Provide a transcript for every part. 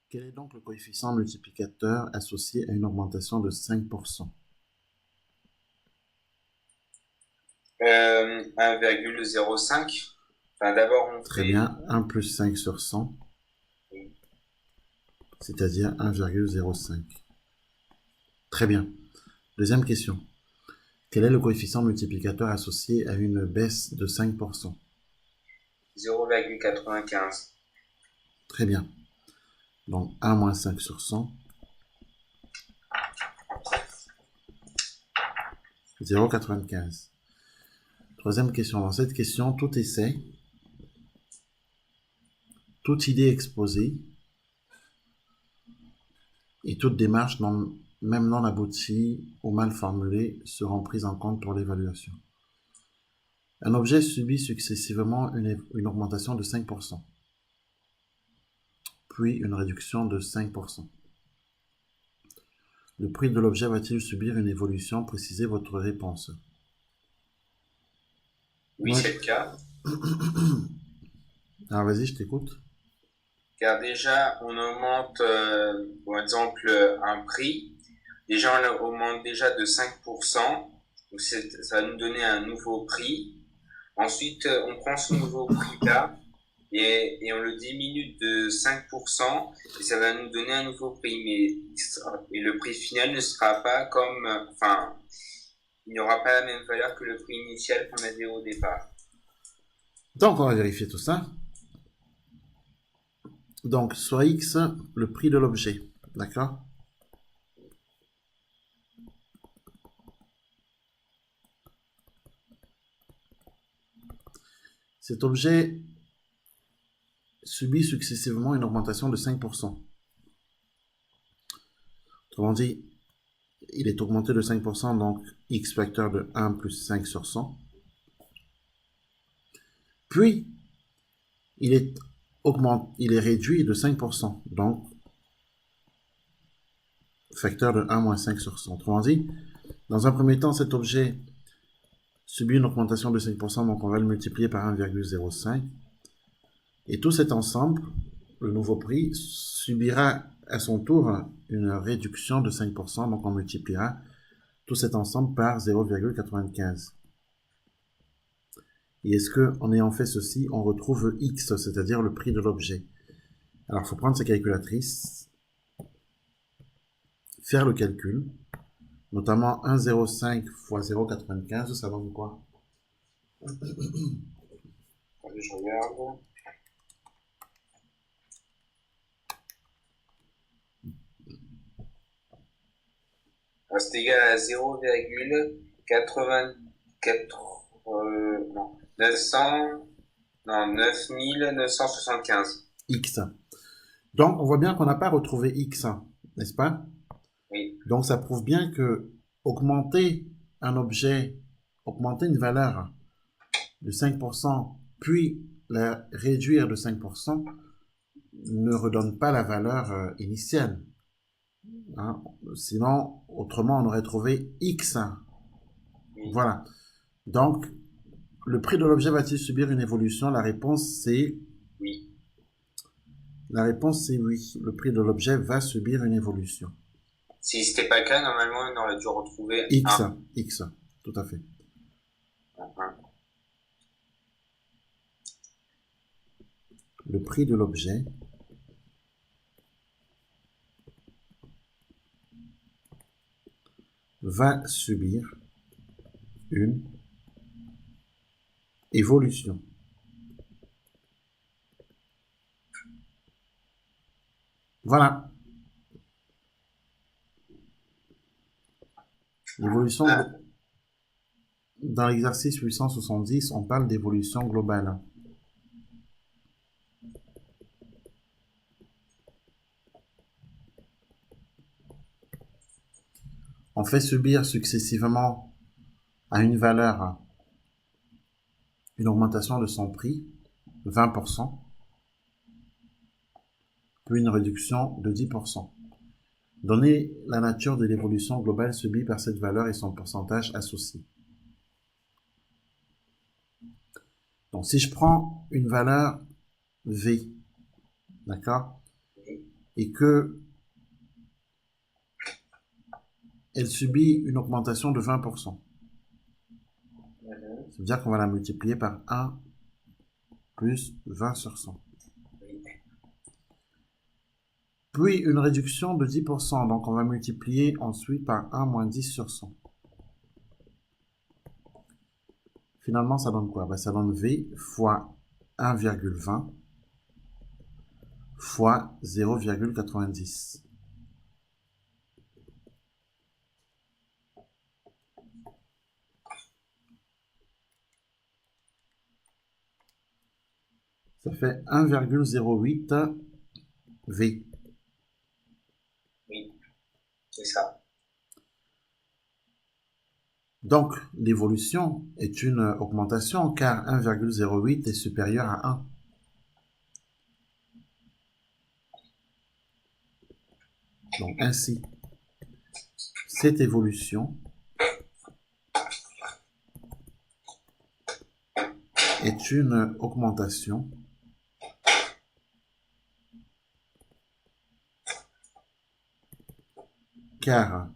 Quel est donc le coefficient multiplicateur associé à une augmentation de 5%? 1,05. Enfin, d'abord, on Très fait... bien, 1 plus 5 sur 100, c'est-à-dire 1,05. Très bien. Deuxième question. Quel est le coefficient multiplicateur associé à une baisse de 5%? 0,95. Très bien. Donc 1 moins 5 sur 100, 0,95. Troisième question. Dans cette question, tout essai, toute idée exposée et toute démarche, même non aboutie ou mal formulée, seront prises en compte pour l'évaluation. Un objet subit successivement une augmentation de 5%, puis une réduction de 5%. Le prix de l'objet va-t-il subir une évolution? Précisez votre réponse. Oui, Ouais. c'est le cas. Alors vas-y, je t'écoute. Car déjà, on augmente, par exemple, un prix. Déjà, on augmente déjà de 5%. Donc, ça va nous donner un nouveau prix. Ensuite, on prend ce nouveau prix-là et on le diminue de 5% et ça va nous donner un nouveau prix. Mais le prix final ne sera pas comme, enfin, il n'aura pas la même valeur que le prix initial qu'on avait au départ. Donc on va vérifier tout ça. Donc soit X, le prix de l'objet. D'accord? Cet objet subit successivement une augmentation de 5%. Autrement dit, il est augmenté de 5%, donc X facteur de 1 plus 5 sur 100. Puis, il est réduit de 5%, donc facteur de 1 moins 5 sur 100. Autrement dit, dans un premier temps, cet objet subit une augmentation de 5%, donc on va le multiplier par 1,05. Et tout cet ensemble, le nouveau prix, subira à son tour une réduction de 5%, donc on multipliera tout cet ensemble par 0,95. Et est-ce que, en ayant fait ceci, on retrouve X, c'est-à-dire le prix de l'objet? Alors, il faut prendre sa calculatrice, faire le calcul, notamment 1,05 fois 0,95, ça donne quoi? Attendez, je regarde. C'est égal à 0,84, non, 900, non, 9975. X. Donc, on voit bien qu'on n'a pas retrouvé X, n'est-ce pas? Oui, Donc, ça prouve bien que augmenter un objet, augmenter une valeur de 5%, puis la réduire de 5%, ne redonne pas la valeur initiale. Hein. Sinon, autrement, on aurait trouvé X. oui. Voilà. Donc, le prix de l'objet va-t-il subir une évolution? Oui. La réponse c'est oui. Le prix de l'objet va subir une évolution. Si c'était pas le cas, normalement, on aurait dû retrouver X, un. X, tout à fait. Le prix de l'objet va subir une évolution. Voilà. L'évolution, Ah, dans l'exercice 870, on parle d'évolution globale. On fait subir successivement à une valeur une augmentation de son prix, 20%, puis une réduction de 10%. Donnez la nature de l'évolution globale subie par cette valeur et son pourcentage associé. Donc si je prends une valeur V, d'accord? oui. et que elle subit une augmentation de 20%. Ça veut dire qu'on va la multiplier par 1 plus 20 sur 100. Puis une réduction de 10%, donc on va multiplier ensuite par 1 moins 10 sur 100. Finalement, ça donne quoi? Ça donne V fois 1,20 fois 0,90. Ça fait 1,08 V. Oui, c'est ça. Donc, l'évolution est une augmentation car 1,08 est supérieur à 1. Donc, ainsi, cette évolution est une augmentation car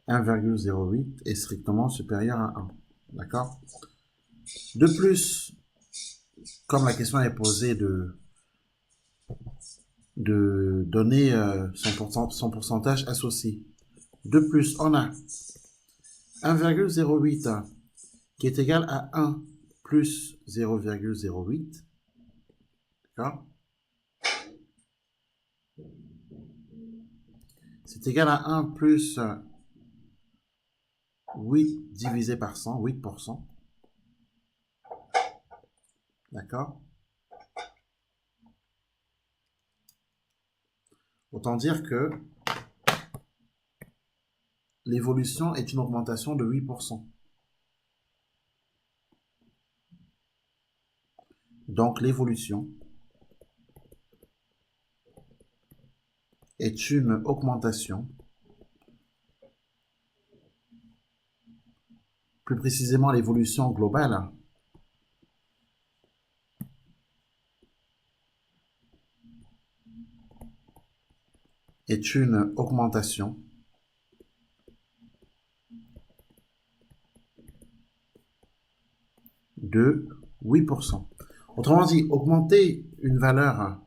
1,08 est strictement supérieur à 1. D'accord? De plus, comme la question est posée de donner son pourcentage associé. De plus, on a 1,08 qui est égal à 1 plus 0,08. D'accord? C'est égal à 1 plus 8 divisé par 100, 8%. D'accord? Autant dire que l'évolution est une augmentation de 8%. Donc l'évolution est une augmentation, plus précisément l'évolution globale est une augmentation de 8%. Autrement dit, augmenter une valeur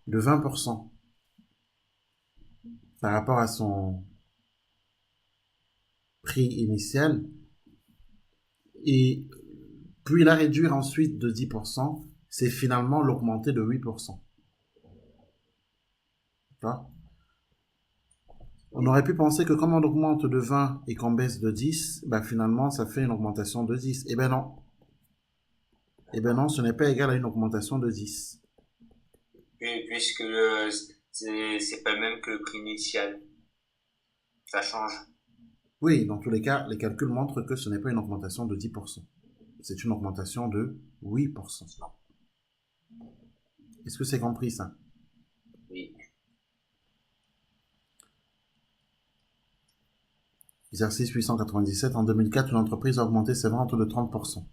de 20% par rapport à son prix initial et puis la réduire ensuite de 10%, c'est finalement l'augmenter de 8%. D'accord? On aurait pu penser que comme on augmente de 20 et qu'on baisse de 10, finalement ça fait une augmentation de 10. Eh bien non. Eh bien non, ce n'est pas égal à une augmentation de 10. Puisque c'est pas le même que le prix initial. Ça change. Oui, dans tous les cas, les calculs montrent que ce n'est pas une augmentation de 10%. C'est une augmentation de 8%. Est-ce que c'est compris ça? Oui. Exercice 897. En 2004, une entreprise a augmenté ses ventes de 30%.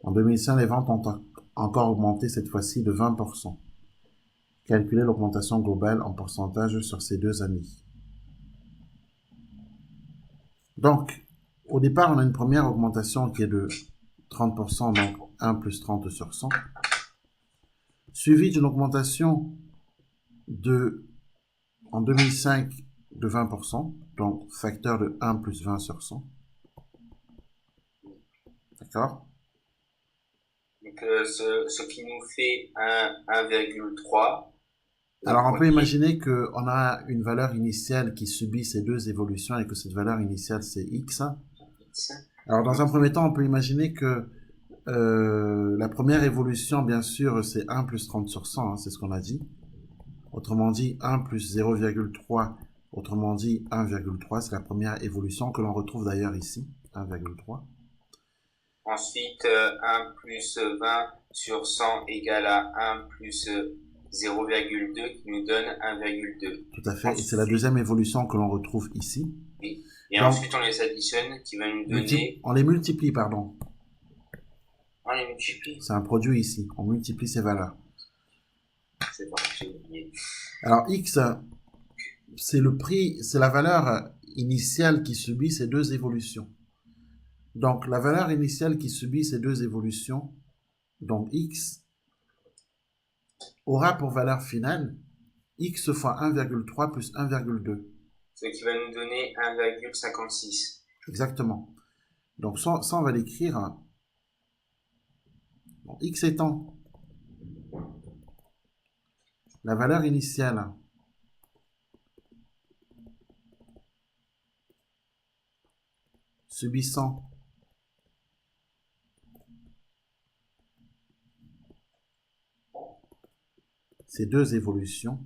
En 2005, les ventes ont encore augmenté cette fois-ci de 20%. Calculez l'augmentation globale en pourcentage sur ces 2 années. Donc, au départ, on a une première augmentation qui est de 30%, donc 1 plus 30 sur 100, suivie d'une augmentation en 2005 de 20%, donc facteur de 1 plus 20 sur 100. D'accord? Donc, ce qui nous fait 1,3. Alors, on peut imaginer qu'on a une valeur initiale qui subit ces 2 évolutions et que cette valeur initiale, c'est x. Alors, dans un premier temps, on peut imaginer que la première évolution, bien sûr, c'est 1 plus 30 sur 100, c'est ce qu'on a dit. Autrement dit, 1 plus 0,3, autrement dit 1,3, c'est la première évolution que l'on retrouve d'ailleurs ici, 1,3. Ensuite, 1 plus 20 sur 100 égale à 1 plus 0,2 qui nous donne 1,2. Tout à fait, et c'est la deuxième évolution que l'on retrouve ici. Oui. Et donc, ensuite, on les additionne qui va nous donner... On les multiplie, pardon. On les multiplie. C'est un produit ici, on multiplie ces valeurs. C'est bon, j'ai oublié. Alors, X, c'est le prix, c'est la valeur initiale qui subit ces deux évolutions. Donc, la valeur initiale qui subit ces deux évolutions, donc X, aura pour valeur finale X fois 1,3 plus 1,2. Ce qui va nous donner 1,56. Exactement. Donc, ça on va l'écrire. Bon, X étant la valeur initiale subissant ces deux évolutions,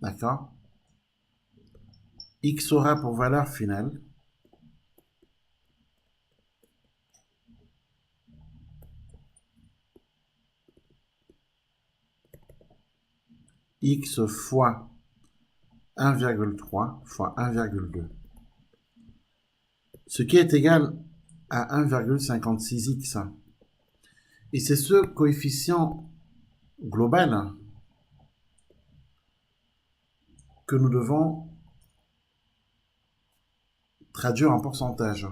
d'accord, X aura pour valeur finale X fois 1,3 fois 1,2, ce qui est égal à 1,56x. Et c'est ce coefficient global que nous devons traduire en pourcentage.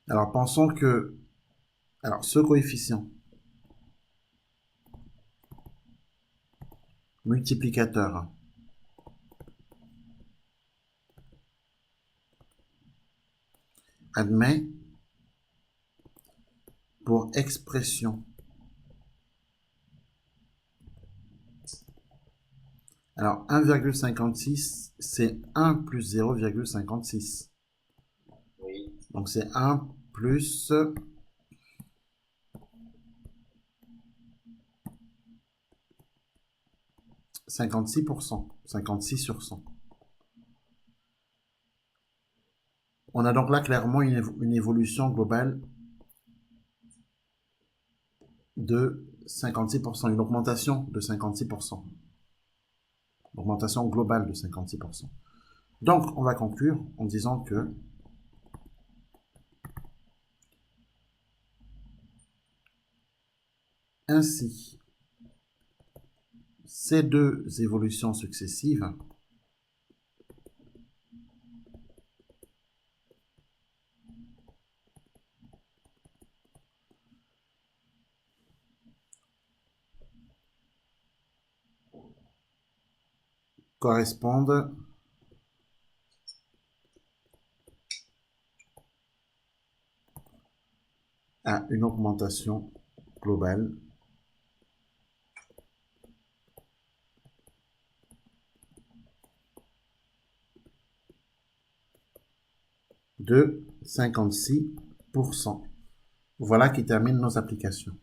Alors pensons que ce coefficient multiplicateur admet pour expression. Alors 1,56, c'est 1 plus 0,56. Oui. Donc c'est 1 plus 56%, 56 sur 100. On a donc là clairement une évolution globale de 56%, une augmentation de 56%. Augmentation globale de 56%. Donc, on va conclure en disant que ainsi, ces deux évolutions successives correspondent à une augmentation globale de 56%. Voilà qui termine nos applications.